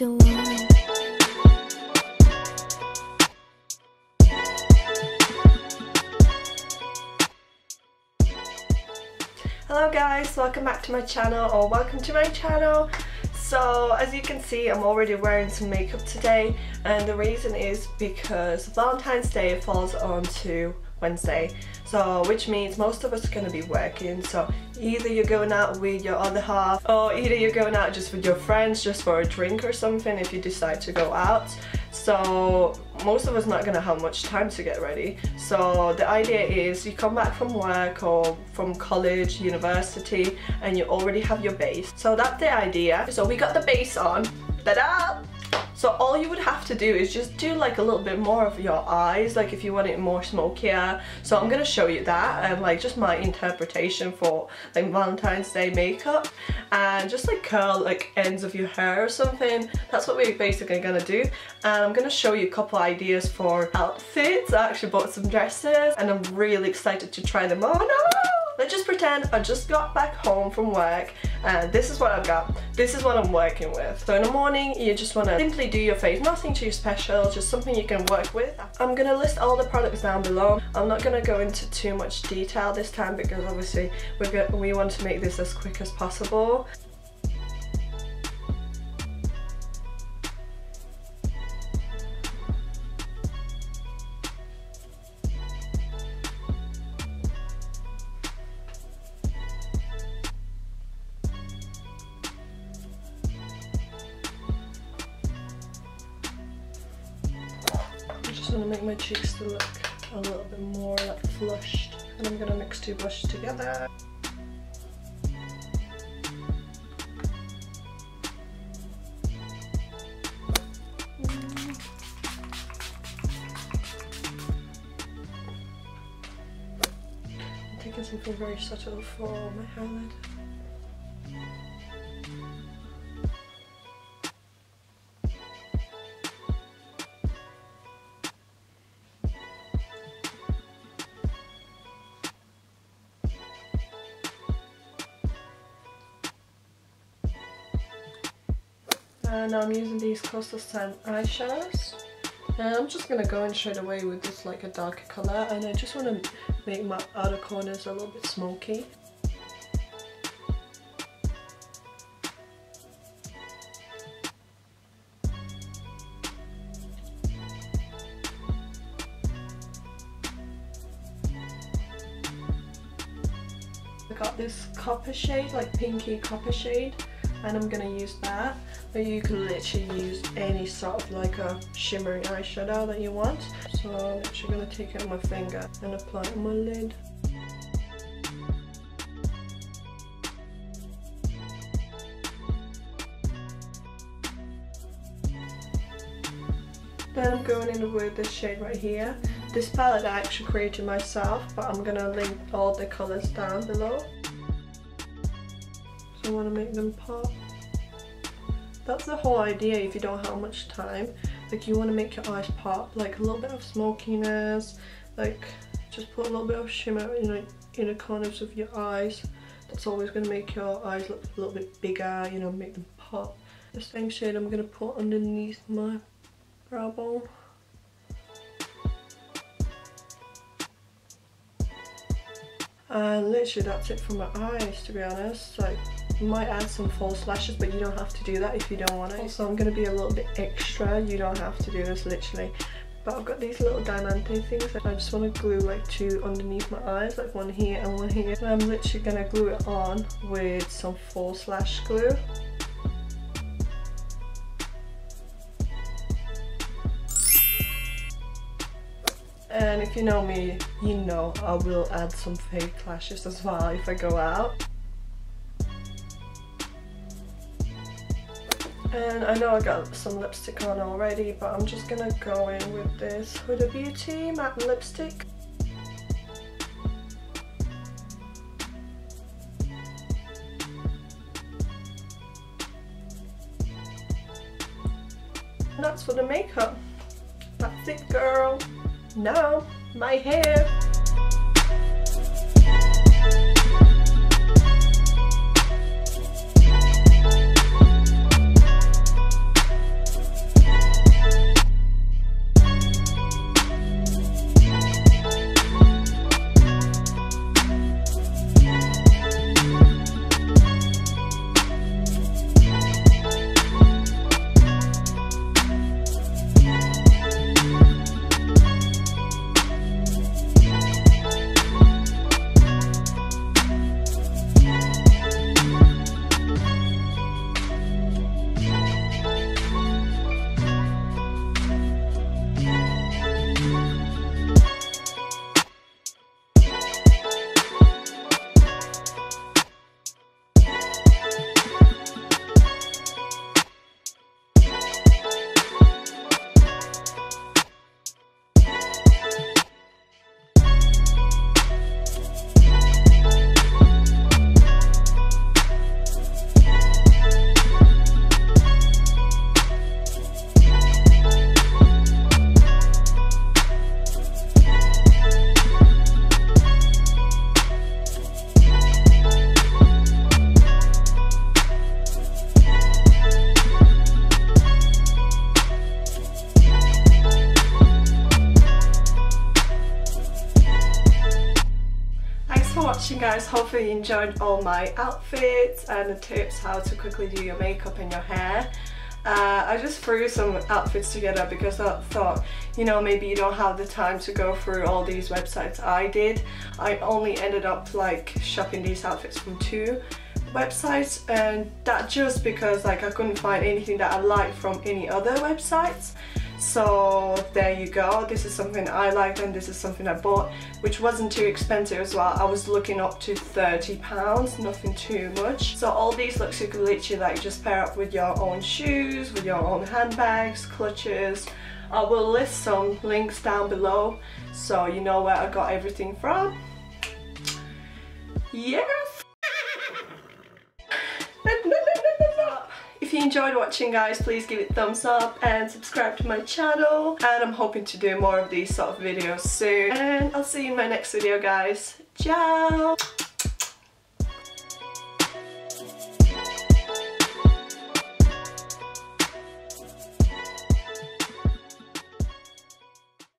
what you want. Hello guys, welcome back to my channel, or welcome to my channel. So as you can see, I'm already wearing some makeup today, and the reason is because Valentine's Day falls onto Wednesday, so which means most of us are going to be working. So either you're going out with your other half, or either you're going out just with your friends just for a drink or something if you decide to go out. So most of us not going to have much time to get ready. So the idea is you come back from work or from college, university, and you already have your base. So that's the idea. So we got the base on. Ta-da! So all you would have to do is just do like a little bit more of your eyes, like if you want it more smokier. So I'm gonna show you that and like just my interpretation for like Valentine's Day makeup, and just like curl like ends of your hair or something. That's what we're basically gonna do. And I'm gonna show you a couple ideas for outfits. I actually bought some dresses and I'm really excited to try them on. Let's just pretend I just got back home from work and this is what I've got. This is what I'm working with. So in the morning you just want to simply do your face, nothing too special, just something you can work with. I'm going to list all the products down below. I'm not going to go into too much detail this time because obviously we want to make this as quick as possible. I'm going to make my cheeks to look a little bit more like flushed, and I'm going to mix two blushes together. I'm taking something very subtle for my highlight. And I'm using these Coastal Sand eyeshadows, and I'm just going to go in straight away with this like a darker colour, and I just want to make my outer corners a little bit smoky. I got this copper shade, like pinky copper shade, and I'm going to use that. But you can literally use any sort of like a shimmery eyeshadow that you want. So I'm literally going to take it on my finger and apply it on my lid. Then I'm going in with this shade right here. This palette I actually created myself, but I'm going to link all the colours down below. So I want to make them pop. That's the whole idea if you don't have much time. Like you want to make your eyes pop, like a little bit of smokiness, like just put a little bit of shimmer in like inner corners of your eyes. That's always going to make your eyes look a little bit bigger, you know, make them pop. The same shade I'm going to put underneath my brow bone. And literally that's it for my eyes, to be honest. Like, you might add some false lashes, but you don't have to do that if you don't want it. Also, I'm going to be a little bit extra. You don't have to do this, literally. But I've got these little diamante things that I just want to glue like two underneath my eyes, like one here and one here. And I'm literally going to glue it on with some false lash glue. And if you know me, you know I will add some fake lashes as well if I go out. And I know I got some lipstick on already, but I'm just gonna go in with this Huda Beauty matte lipstick. And that's for the makeup. That's it, girl. Now, my hair. guys, hopefully you enjoyed all my outfits and the tips how to quickly do your makeup and your hair. I just threw some outfits together because I thought, you know, maybe you don't have the time to go through all these websites I did. I only ended up like shopping these outfits from 2 websites, and that just because like I couldn't find anything that I liked from any other websites. So there you go, this is something I liked and this is something I bought, which wasn't too expensive as well. I was looking up to £30, nothing too much. So all these looks you could literally like just pair up with your own shoes, with your own handbags, clutches. I will list some links down below so you know where I got everything from. Yes! If you enjoyed watching, guys, please give it a thumbs up and subscribe to my channel, and I'm hoping to do more of these sort of videos soon, and I'll see you in my next video, guys. Ciao!